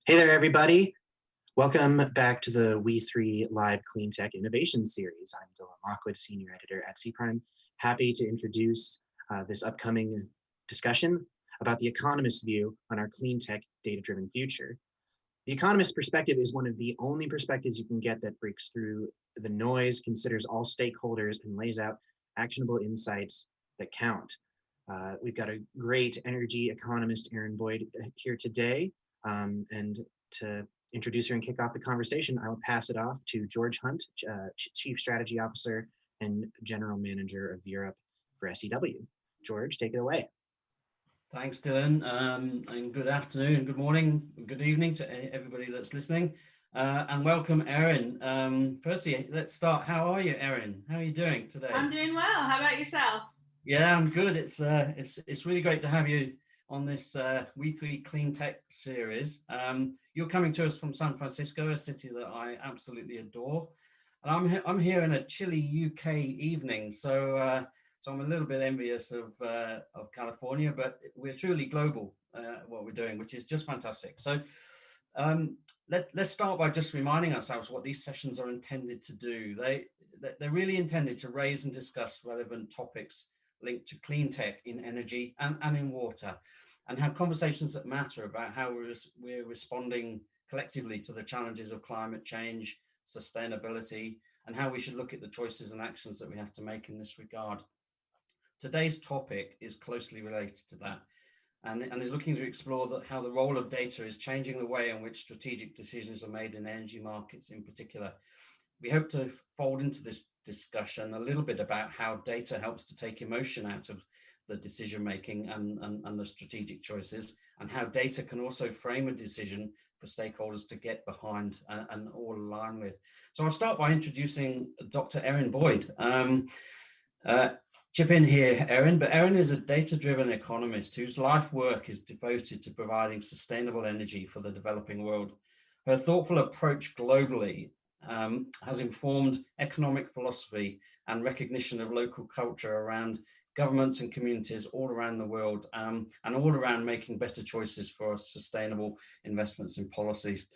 Hey there, everybody. Welcome back to the WE3Live Clean Tech Innovation Series. I'm Dylan Lockwood, Senior Editor at CPrime. Happy to introduce this upcoming discussion about the economist's view on our clean tech data-driven future. The economist's perspective is one of the only perspectives you can get that breaks through the noise, considers all stakeholders, and lays out actionable insights that count. We've got a great energy economist, Erin Boyd, here today. And to introduce her and kick off the conversation, I will pass it off to George Hunt, Chief Strategy Officer and General Manager of Europe for SEW. George, take it away. Thanks, Dylan, and good afternoon, good morning, good evening to everybody that's listening, and welcome, Erin. Firstly, let's start. How are you, Erin? How are you doing today? I'm doing well. How about yourself? Yeah, I'm good. It's really great to have you on this WE3 Clean Tech series. You're coming to us from San Francisco, a city that I absolutely adore, and I'm here in a chilly UK evening, so I'm a little bit envious of California, but we're truly global what we're doing, which is just fantastic. So let's start by just reminding ourselves what these sessions are intended to do. They're really intended to raise and discuss relevant topics linked to clean tech in energy and in water, and have conversations that matter about how we're responding collectively to the challenges of climate change, sustainability, and how we should look at the choices and actions that we have to make in this regard. Today's topic is closely related to that, and is looking to explore how the role of data is changing the way in which strategic decisions are made in energy markets in particular. We hope to fold into this discussion a little bit about how data helps to take emotion out of the decision making and the strategic choices, and how data can also frame a decision for stakeholders to get behind and all align with. So I'll start by introducing Dr. Erin Boyd. Chip in here, Erin, but Erin is a data-driven economist whose life work is devoted to providing sustainable energy for the developing world. Her thoughtful approach globally has informed economic philosophy and recognition of local culture around governments and communities all around the world, and all around making better choices for sustainable investments in policies.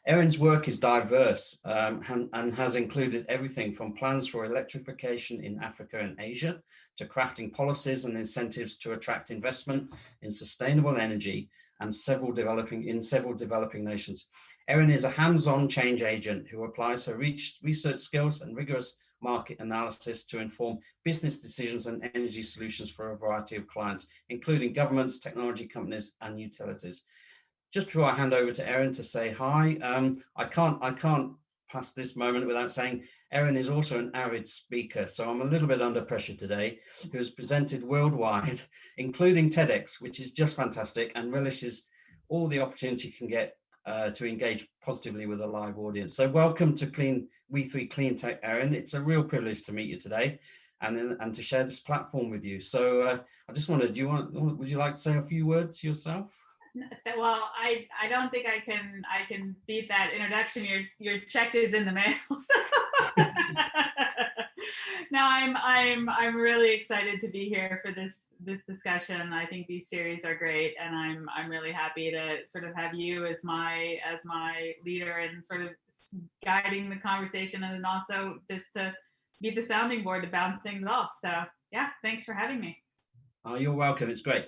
Erin's work is diverse and has included everything from plans for electrification in Africa and Asia to crafting policies and incentives to attract investment in sustainable energy and several developing nations. Erin is a hands-on change agent who applies her research skills and rigorous market analysis to inform business decisions and energy solutions for a variety of clients, including governments, technology companies, and utilities. Just before I hand over to Erin to say hi, I can't pass this moment without saying Erin is also an avid speaker, so I'm a little bit under pressure today, who's presented worldwide, including TEDx, which is just fantastic and relishes all the opportunity you can get to engage positively with a live audience. So welcome to WE3 Clean Tech, Erin. It's a real privilege to meet you today and to share this platform with you. So I just wondered, would you like to say a few words yourself? Well, I don't think I can beat that introduction. Your check is in the mail. No, I'm really excited to be here for this discussion. I think these series are great, and I'm really happy to sort of have you as my leader and sort of guiding the conversation, and then also just to be the sounding board to bounce things off. So yeah, thanks for having me. Oh, you're welcome. It's great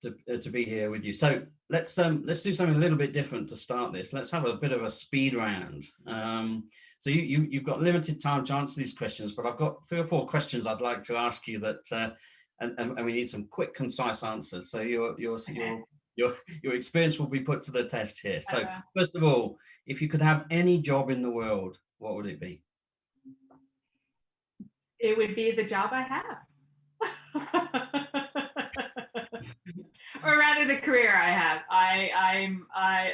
to be here with you. So let's do something a little bit different to start this. Let's have a bit of a speed round. So you've got limited time to answer these questions, but I've got 3 or 4 questions I'd like to ask you that, and we need some quick, concise answers. So your experience will be put to the test here. So first of all, if you could have any job in the world, what would it be? It would be the job I have. Or rather, the career I have.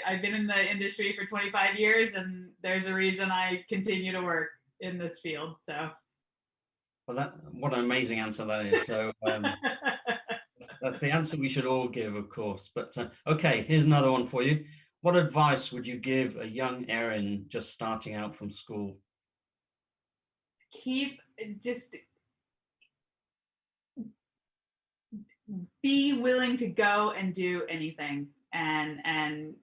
I've been in the industry for 25 years, and there's a reason I continue to work in this field. So, well, what an amazing answer that is. So that's the answer we should all give, of course. But okay, here's another one for you. What advice would you give a young Erin just starting out from school? Be willing to go and do anything, and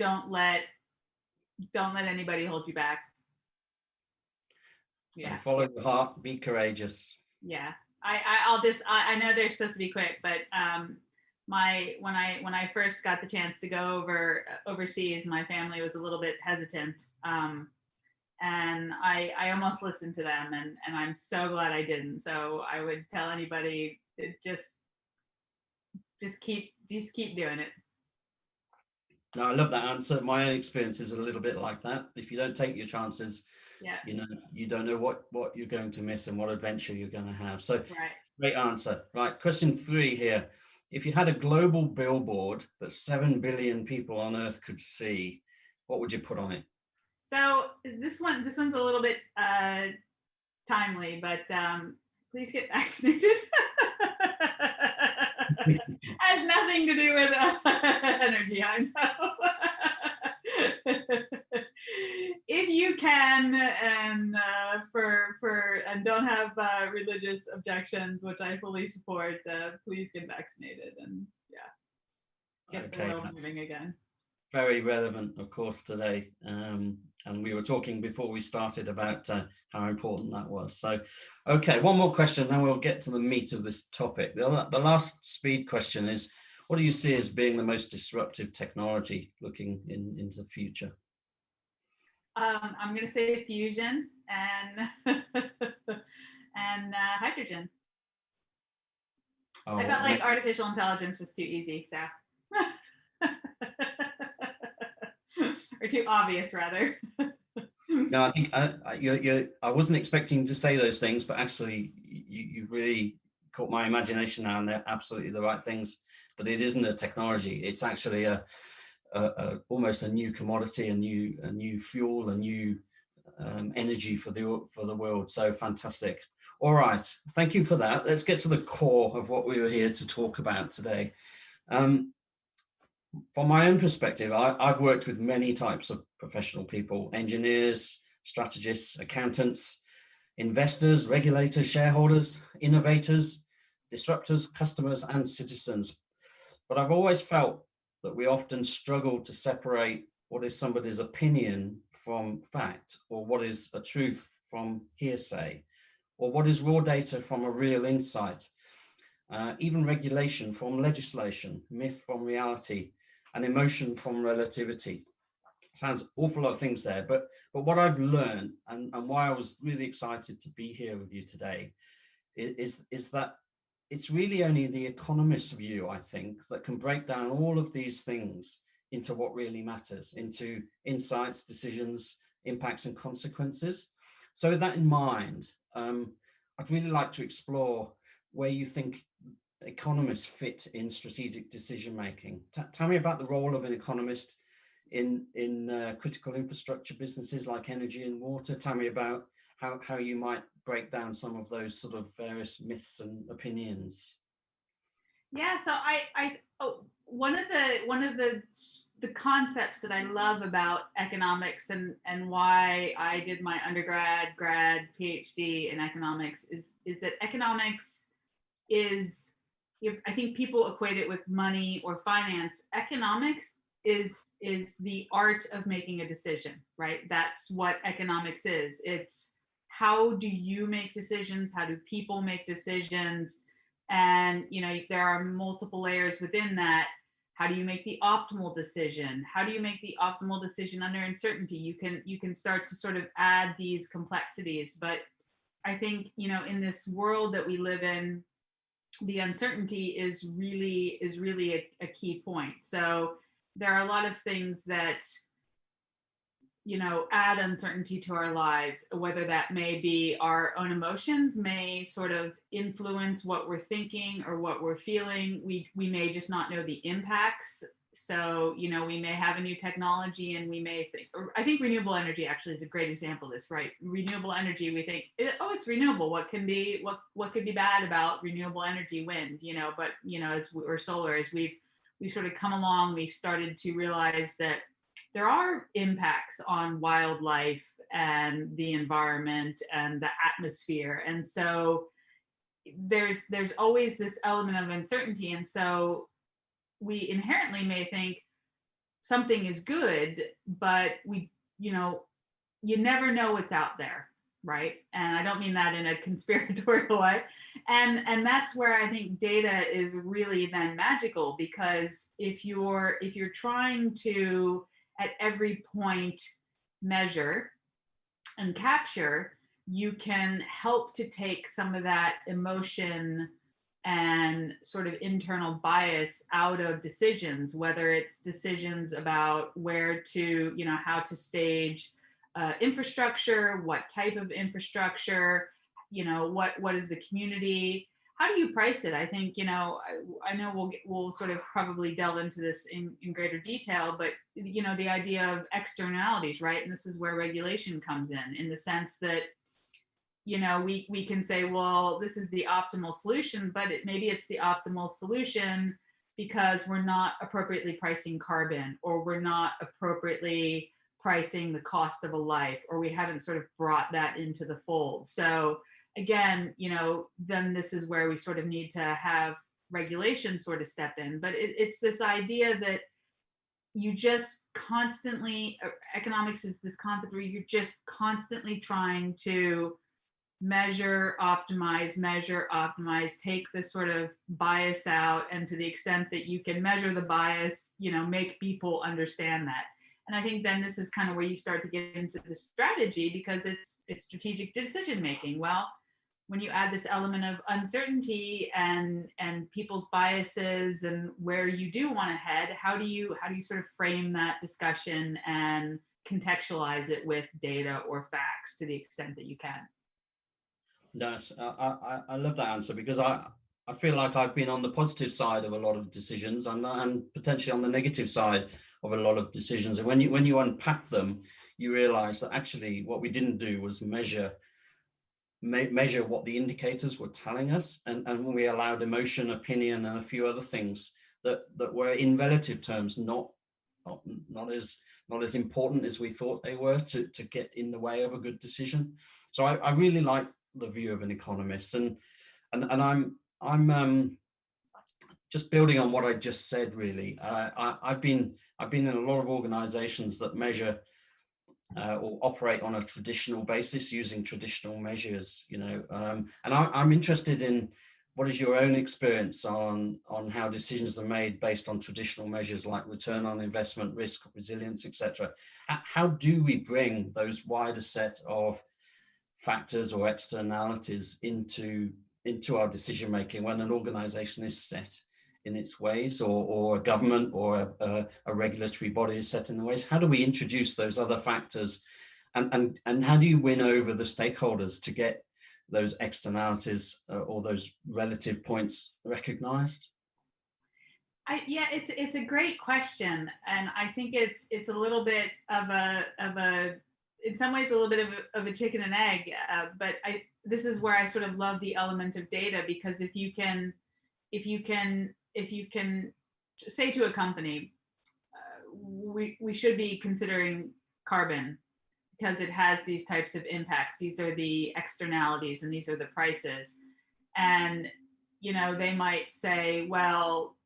don't let anybody hold you back. So Yeah. follow the heart, be courageous. Yeah. I know they're supposed to be quick, but when I first got the chance to go overseas, my family was a little bit hesitant. And I almost listened to them, and I'm so glad I didn't. So I would tell anybody, just keep doing it. No, I love that answer. My own experience is a little bit like that. If you don't take your chances, Yeah. you don't know what you're going to miss and what adventure you're going to have. So Right. great answer. Right. Question 3 here. If you had a global billboard that 7 billion people on Earth could see, what would you put on it? So this one's a little bit timely, but please get vaccinated. Has nothing to do with energy, I know. If you can, and and don't have religious objections, which I fully support, please get vaccinated and get the world moving again. Very relevant, of course, today. And we were talking before we started about how important that was. So, okay, one more question, then we'll get to the meat of this topic. The last speed question is, what do you see as being the most disruptive technology looking into the future? I'm going to say fusion and and hydrogen. I felt like artificial intelligence was too easy, so. Or too obvious, rather. No, I think I wasn't expecting to say those things, but actually you really caught my imagination now, and they're absolutely the right things. That it isn't a technology; it's actually almost a new commodity, a new fuel, a new energy for the world. So fantastic! All right, thank you for that. Let's get to the core of what we were here to talk about today. From my own perspective, I've worked with many types of professional people: engineers, strategists, accountants, investors, regulators, shareholders, innovators, disruptors, customers, and citizens. But I've always felt that we often struggle to separate what is somebody's opinion from fact, or what is a truth from hearsay, or what is raw data from a real insight, even regulation from legislation, myth from reality, and emotion from relativity. Sounds awful lot of things there, but what I've learned, and why I was really excited to be here with you today, is that it's really only the economist's view, I think, that can break down all of these things into what really matters, into insights, decisions, impacts, and consequences. So with that in mind, I'd really like to explore where you think economists fit in strategic decision making. Tell me about the role of an economist in critical infrastructure businesses like energy and water. Tell me about how you might break down some of those sort of various myths and opinions. Yeah, so one of the concepts that I love about economics and why I did my undergrad, grad, PhD in economics is that economics is, I think people equate it with money or finance. Economics is the art of making a decision, right? That's what economics is. It's how do you make decisions? How do people make decisions? And there are multiple layers within that. How do you make the optimal decision? How do you make the optimal decision under uncertainty? You can start to sort of add these complexities, but I think in this world that we live in, the uncertainty is really a key point. So there are a lot of things that add uncertainty to our lives, whether that may be our own emotions may sort of influence what we're thinking or what we're feeling. We may just not know the impacts. So, we may have a new technology and we may think, I think renewable energy actually is a great example of this, right? Renewable energy, we think, it's renewable. What could be bad about renewable energy? Wind, but, or solar, as we sort of come along, we've started to realize that there are impacts on wildlife and the environment and the atmosphere. And so there's always this element of uncertainty. And so we inherently may think, something is good, but you never know what's out there, right? And I don't mean that in a conspiratorial way. And that's where I think data is really then magical, because if you're trying to at every point measure and capture, you can help to take some of that emotion and sort of internal bias out of decisions, whether it's decisions about where to, how to stage infrastructure, what type of infrastructure, what is the community, how do you price it? I think, I know we'll sort of probably delve into this in greater detail, but, the idea of externalities, right? And this is where regulation comes in the sense that, we can say, well, this is the optimal solution, but maybe it's the optimal solution because we're not appropriately pricing carbon, or we're not appropriately pricing the cost of a life, or we haven't sort of brought that into the fold. So again, then this is where we sort of need to have regulation sort of step in. But it's this idea that you just constantly, economics is this concept where you're just constantly trying to measure, optimize, take the sort of bias out, and to the extent that you can measure the bias, make people understand that. And I think then this is kind of where you start to get into the strategy, because it's strategic decision making. Well, when you add this element of uncertainty and people's biases and where you do want to head, how do you sort of frame that discussion and contextualize it with data or facts to the extent that you can? Yes, I love that answer, because I feel like I've been on the positive side of a lot of decisions, and potentially on the negative side of a lot of decisions. And when you unpack them, you realize that actually what we didn't do was measure what the indicators were telling us, and we allowed emotion, opinion, and a few other things that were in relative terms not as important as we thought they were to get in the way of a good decision. So I really like the view of an economist, and I'm just building on what I just said. Really, I've been in a lot of organizations that measure or operate on a traditional basis using traditional measures, and I'm interested in what is your own experience on how decisions are made based on traditional measures like return on investment, risk, resilience, etc. How do we bring those wider set of factors or externalities into our decision making when an organization is set in its ways, or a government or a regulatory body is set in the ways? How do we introduce those other factors, and how do you win over the stakeholders to get those externalities or those relative points recognized? Yeah, it's a great question, and I think it's a little bit of a in some ways a little bit of a chicken and egg, but this is where I sort of love the element of data, because if you can say to a company, we should be considering carbon because it has these types of impacts, these are the externalities and these are the prices, and they might say, well,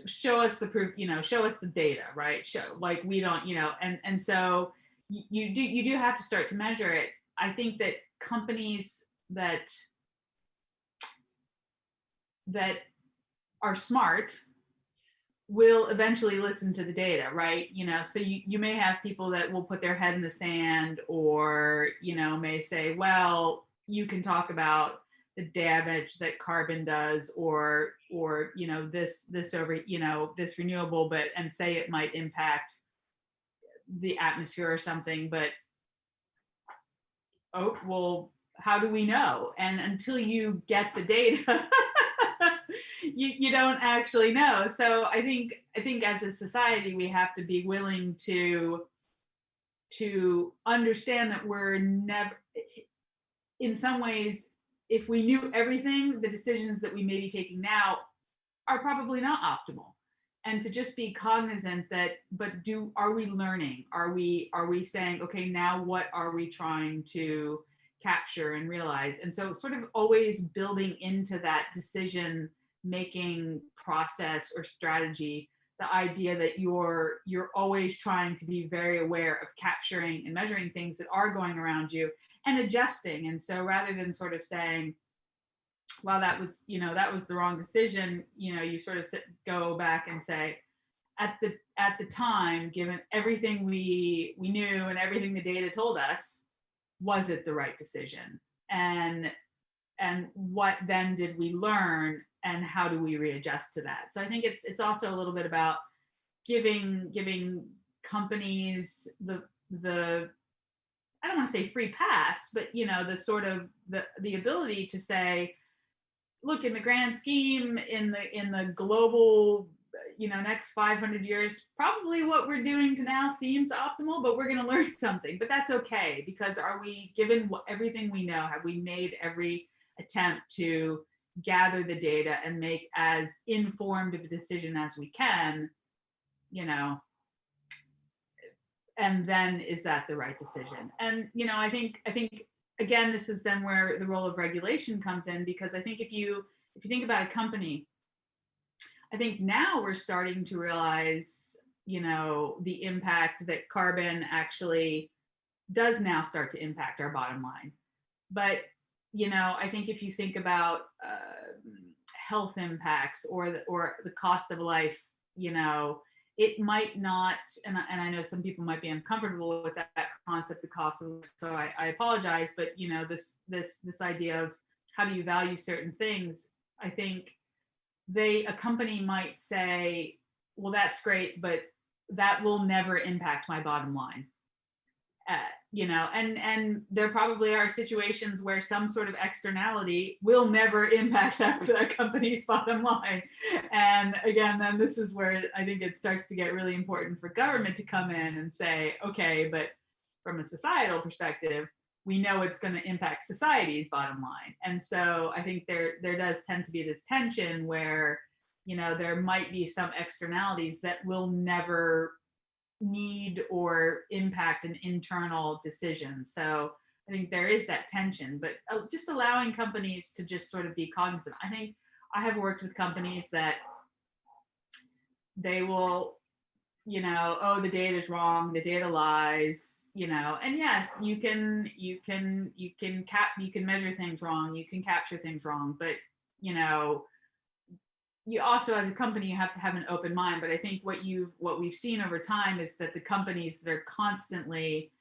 show us the proof, show us the data, right? Like we don't, and so you do have to start to measure it. I think that companies that are smart will eventually listen to the data, right? So you may have people that will put their head in the sand, or may say, well, you can talk about the damage that carbon does, or this over this renewable, but and say it might impact the atmosphere or something, but oh well, how do we know? And until you get the data, you don't actually know. So I think as a society we have to be willing to understand that we're never, in some ways, if we knew everything, the decisions that we may be taking now are probably not optimal. And to just be cognizant that, but are we learning? Are we saying, okay, now what are we trying to capture and realize? And so sort of always building into that decision making process or strategy the idea that you're always trying to be very aware of capturing and measuring things that are going around you and adjusting. And so rather than sort of saying, well, that was the wrong decision, you sort of go back and say, at the time, given everything we knew and everything the data told us, was it the right decision? And what then did we learn, and how do we readjust to that? So I think it's also a little bit about giving companies the I don't want to say free pass, but the sort of the ability to say, look, in the grand scheme, in the global, next 500 years, probably what we're doing to now seems optimal, but we're going to learn something. But that's okay, because are we, given everything we know, have we made every attempt to gather the data and make as informed of a decision as we can, and then is that the right decision? And I think again, this is then where the role of regulation comes in, because I think if you think about a company, I think now we're starting to realize, the impact that carbon actually does now start to impact our bottom line. But, I think if you think about health impacts or the cost of life, it might not, and I know some people might be uncomfortable with that concept, the cost of life, so I apologize, but this idea of how do you value certain things, I think a company might say, well, that's great, but that will never impact my bottom line. And there probably are situations where some sort of externality will never impact that company's bottom line. And again, then this is where I think it starts to get really important for government to come in and say, okay, but from a societal perspective, we know it's going to impact society's bottom line. And so I think there does tend to be this tension where, there might be some externalities that will never need or impact an internal decision. So I think there is that tension, but just allowing companies to just sort of be cognizant. I think I have worked with companies that they will, oh, the data is wrong, the data lies, and yes, you can measure things wrong, you can capture things wrong, but you also, as a company, you have to have an open mind. But I think what we've seen over time is that the companies that are constantly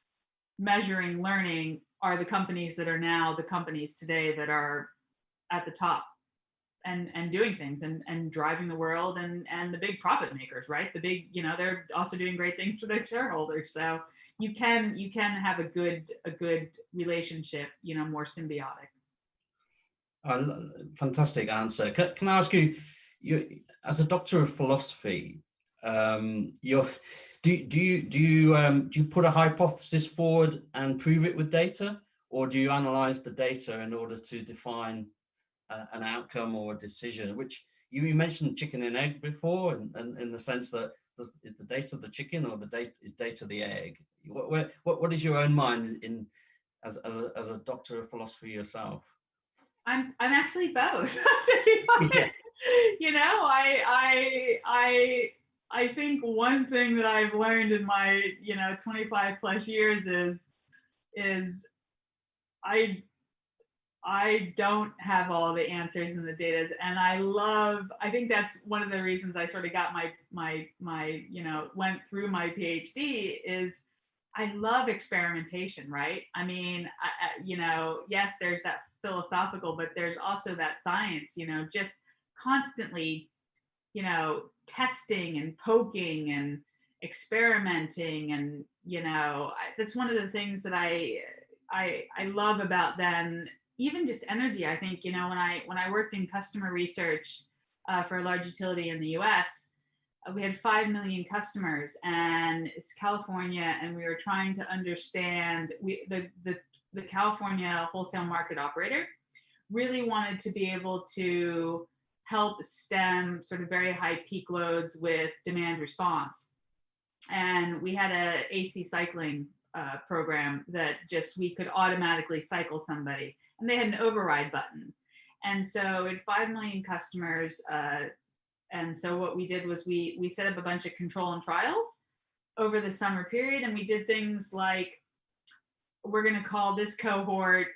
measuring learning are the companies that are now the companies today that are at the top and doing things and driving the world and the big profit makers, right? The big, they're also doing great things for their shareholders. So you can have a good relationship, more symbiotic. Fantastic answer. Can I ask you, as a doctor of philosophy, do you put a hypothesis forward and prove it with data, or do you analyze the data in order to define an outcome or a decision? Which you mentioned chicken and egg before, and in the sense that is the data the chicken or is data the egg? What is your own mind in as a doctor of philosophy yourself? I'm actually both, to be honest. I think one thing that I've learned in my 25 plus years is I don't have all the answers in the data, and I think that's one of the reasons I sort of got my went through my PhD is I love experimentation, right? I mean, yes, there's that philosophical, but there's also that science, just constantly, testing and poking and experimenting. And, that's one of the things that I love about then, even just energy. I think, when I worked in customer research for a large utility in the US, we had 5 million customers, and it's California, and we were trying to understand the California wholesale market operator really wanted to be able to help stem sort of very high peak loads with demand response. And we had a AC cycling program that just we could automatically cycle somebody, and they had an override button. And so in 5 million customers, And so what we did was we set up a bunch of control and trials over the summer period, and we did things like, we're going to call this cohort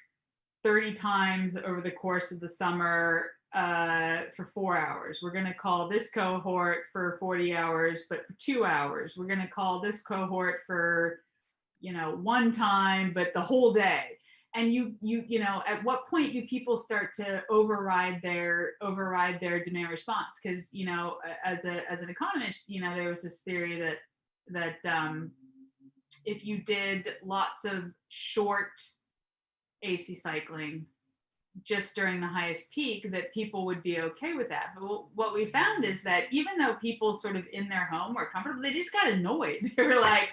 30 times over the course of the summer for 4 hours. We're going to call this cohort for 40 hours, but for 2 hours. We're going to call this cohort for, one time, but the whole day. And you know, at what point do people start to override their demand response? Because, as an economist, there was this theory that if you did lots of short AC cycling just during the highest peak, that people would be okay with that. But what we found is that even though people sort of in their home were comfortable, they just got annoyed. They were like,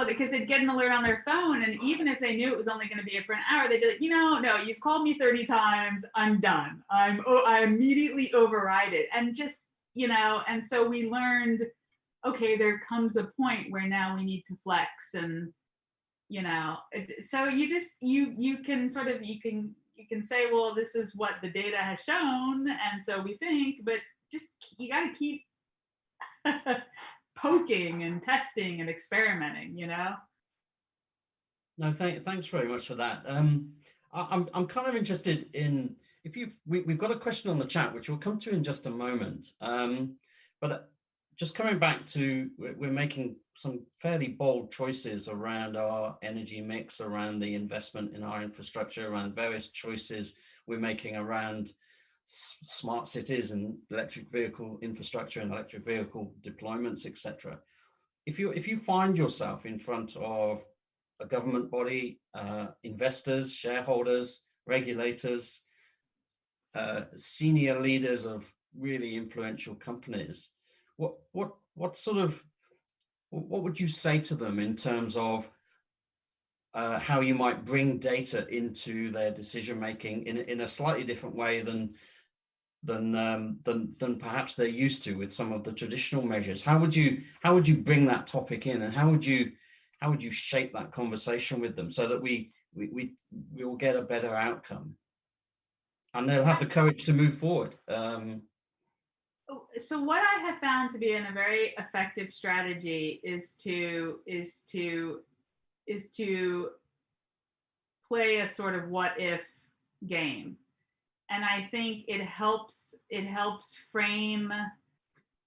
because they'd get an alert on their phone, and even if they knew it was only going to be for an hour, they'd be like, no, you've called me 30 times, I'm done. I immediately override it. And just, and so we learned, okay, there comes a point where now we need to flex, and so you can say, well, this is what the data has shown, and so we think, but just, you got to keep poking and testing and experimenting, No, thanks very much for that. I'm kind of interested in, we've got a question on the chat, which we'll come to in just a moment. But just coming back to, we're making some fairly bold choices around our energy mix, around the investment in our infrastructure, around various choices we're making around smart cities and electric vehicle infrastructure and electric vehicle deployments, etc. If you find yourself in front of a government body, investors, shareholders, regulators, senior leaders of really influential companies, what would you say to them in terms of how you might bring data into their decision making in a slightly different way than perhaps they're used to with some of the traditional measures? How would you bring that topic in, and how would you shape that conversation with them so that we will get a better outcome, and they'll have the courage to move forward? So what I have found to be a very effective strategy is to play a sort of what if game. And I think it helps frame,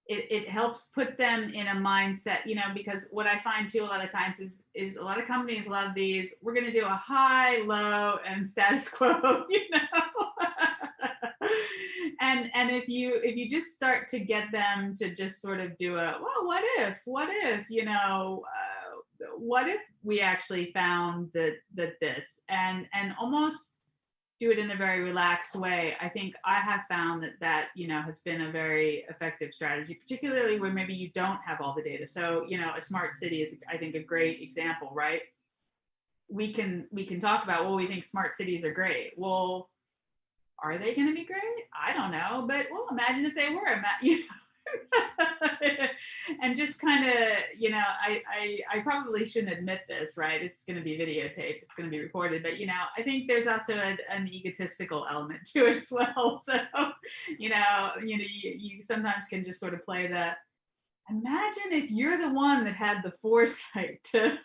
it helps put them in a mindset, because what I find too a lot of times is a lot of companies, a lot of these, we're going to do a high, low, and status quo, and if you just start to get them to just sort of do a, well, what if, what if we actually found that this, and almost do it in a very relaxed way, I think I have found that has been a very effective strategy, particularly where maybe you don't have all the data. So, a smart city is, I think, a great example, right? We can talk about, well, we think smart cities are great. Well, are they going to be great? I don't know, but well, imagine if they were. And just kind of, I probably shouldn't admit this, right? It's going to be videotaped, it's going to be recorded, but I think there's also an egotistical element to it as well. So, you sometimes can just sort of play that. Imagine if you're the one that had the foresight to,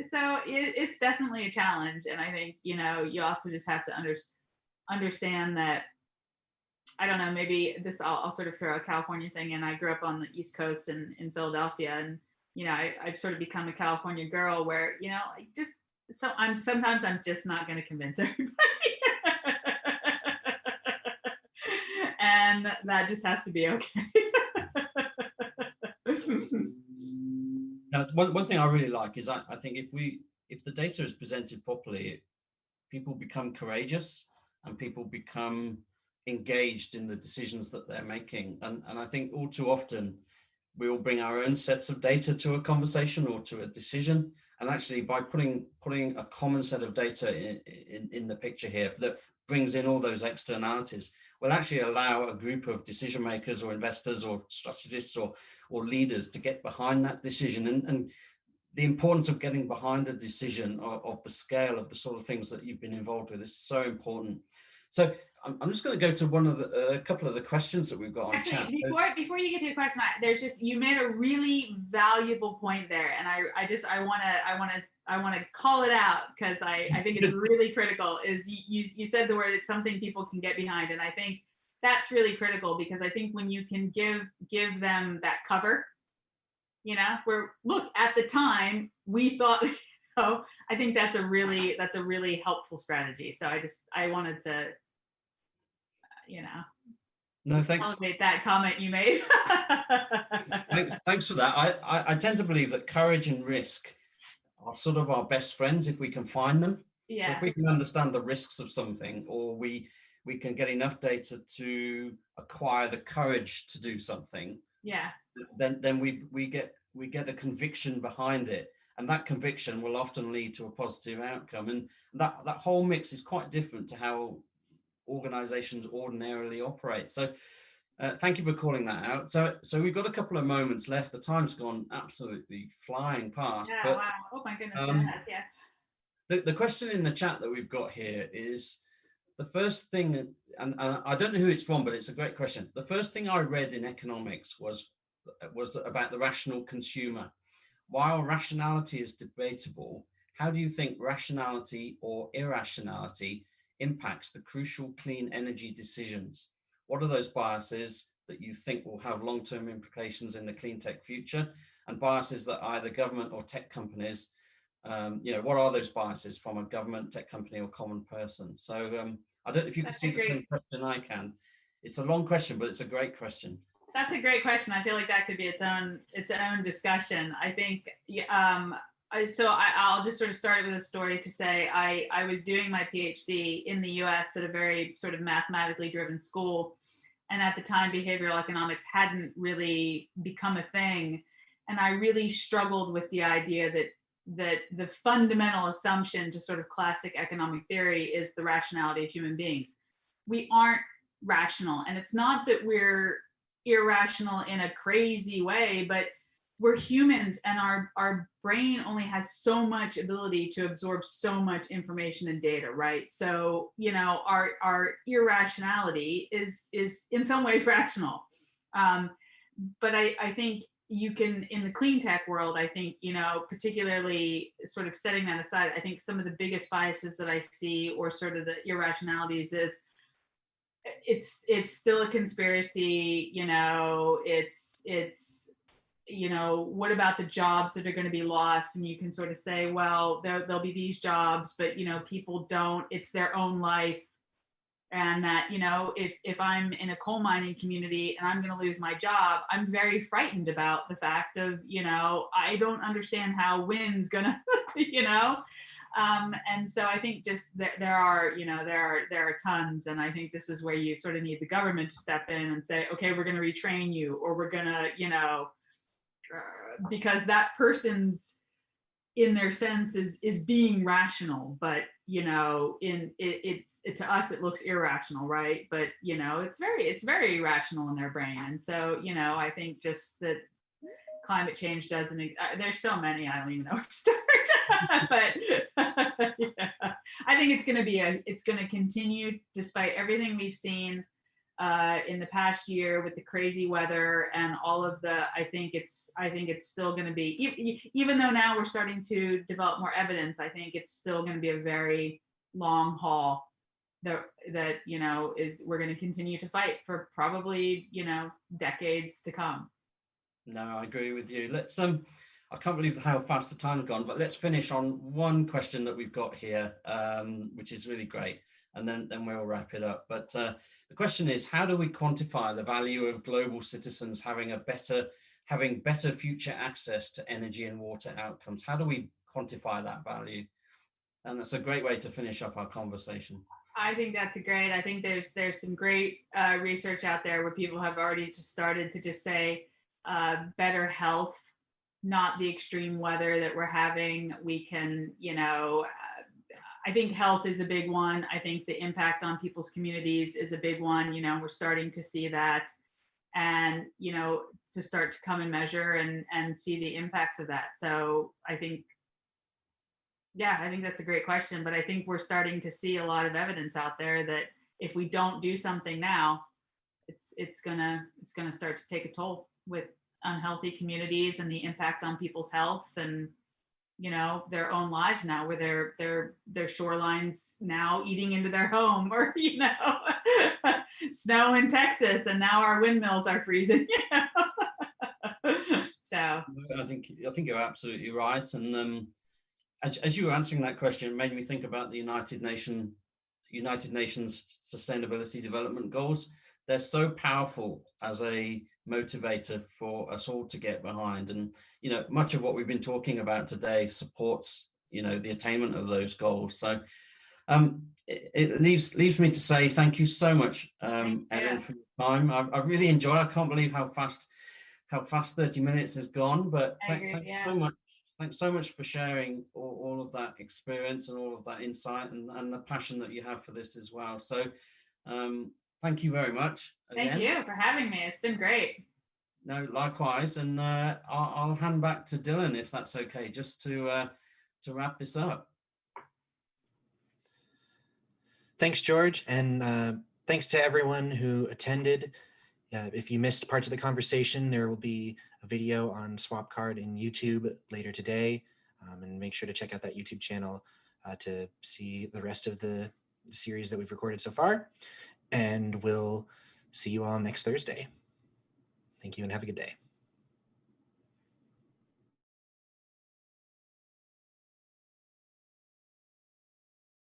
so it's definitely a challenge, and I think you also just have to understand that, I don't know, maybe this, I'll sort of throw a California thing in. I grew up on the East Coast in Philadelphia, and I've sort of become a California girl where sometimes I'm just not going to convince everybody. And that just has to be okay. Now, one thing I really like is I think if the data is presented properly, people become courageous and people become engaged in the decisions that they're making. And I think all too often we all bring our own sets of data to a conversation or to a decision. And actually, by putting a common set of data in the picture here that brings in all those externalities, will actually allow a group of decision makers or investors or strategists or leaders to get behind that decision. And the importance of getting behind a decision of the scale of the sort of things that you've been involved with is so important. So I'm just going to go to one of a couple of the questions that we've got on chat. Actually, before you get to the question, there's just, you made a really valuable point there, and I want to call it out because I think it's really critical. Is you said the word, it's something people can get behind, and I think that's really critical, because I think when you can give them that cover, where, look, at the time we thought, I think that's a really helpful strategy. So I wanted to, no, thanks. elevate that comment you made. Thanks for that. I tend to believe that courage and risk are sort of our best friends if we can find them. Yeah. So if we can understand the risks of something, or we can get enough data to acquire the courage to do something, Yeah. then we get a conviction behind it, and that conviction will often lead to a positive outcome. And that whole mix is quite different to how organizations ordinarily operate. So thank you for calling that out. So we've got a couple of moments left. The time's gone absolutely flying past. Yeah. But Wow. Oh my goodness. It has, yeah. the question in the chat that we've got here is, the first thing, and I don't know who it's from, but it's a great question. The first thing I read in economics was about the rational consumer. While rationality is debatable, how do you think rationality or irrationality impacts the crucial clean energy decisions? What are those biases that you think will have long-term implications in the clean tech future, and biases that either government or tech companies, what are those biases from a government, tech company, or common person? So I don't know if you can see the same question I can. It's a long question, but it's a great question. That's a great question. I feel like that could be its own discussion. I think, I'll just sort of start with a story to say I was doing my PhD in the US at a very sort of mathematically driven school. And at the time, behavioral economics hadn't really become a thing. And I really struggled with the idea that the fundamental assumption to sort of classic economic theory is the rationality of human beings. We aren't rational. And it's not that we're irrational in a crazy way, but we're humans, and our brain only has so much ability to absorb so much information and data, right? So our irrationality is in some ways rational, but I think you can, in the clean tech world, I think, particularly sort of setting that aside, I think some of the biggest biases that I see, or sort of the irrationalities, is it's still a conspiracy. It's what about the jobs that are going to be lost? And you can sort of say, well, there'll be these jobs, but people don't, it's their own life. And that, if I'm in a coal mining community and I'm going to lose my job, I'm very frightened about the fact of, I don't understand how wind's gonna, and so I think just there are tons, and I think this is where you sort of need the government to step in and say, okay, we're going to retrain you, or we're going to, because that person's, in their sense, is being rational, but in it to us it looks irrational, right? But it's very rational in their brain. And so I think just that climate change doesn't, there's so many, I don't even know where to start. But yeah, I think it's going to continue, despite everything we've seen in the past year with the crazy weather and all of I think it's still going to be, even though now we're starting to develop more evidence, I think it's still going to be a very long haul that we're going to continue to fight for probably decades to come. No, I agree with you. Let's I can't believe how fast the time's gone, but let's finish on one question that we've got here, which is really great, and then we'll wrap it up. But the question is, how do we quantify the value of global citizens having better future access to energy and water outcomes? How do we quantify that value? And that's a great way to finish up our conversation. I think that's great. I think there's some great research out there where people have already just started to just say better health, not the extreme weather that we're having. We can, I think health is a big one. I think the impact on people's communities is a big one. We're starting to see that, and, to start to come and measure and see the impacts of that. So I think that's a great question, but I think we're starting to see a lot of evidence out there that if we don't do something now, it's gonna start to take a toll with unhealthy communities and the impact on people's health and, you know, their own lives now, where their shorelines now eating into their home, or, you know, snow in Texas and now our windmills are freezing. You know? So I think you're absolutely right. And as you were answering that question, it made me think about the United Nations Sustainability Development Goals. They're so powerful as a motivator for us all to get behind. And, you know, much of what we've been talking about today supports, you know, the attainment of those goals. So it leaves me to say thank you so much, Erin, for your time. I've really enjoyed it. I can't believe how fast 30 minutes has gone, but thanks so much. Thanks so much for sharing all of that experience and all of that insight and the passion that you have for this as well. So thank you very much. Again. Thank you for having me. It's been great. No, likewise. And I'll hand back to Dylan, if that's okay, just to wrap this up. Thanks, George. And thanks to everyone who attended. If you missed parts of the conversation, there will be a video on Swapcard in YouTube later today. And make sure to check out that YouTube channel to see the rest of the series that we've recorded so far. And we'll see you all next Thursday. Thank you and have a good day.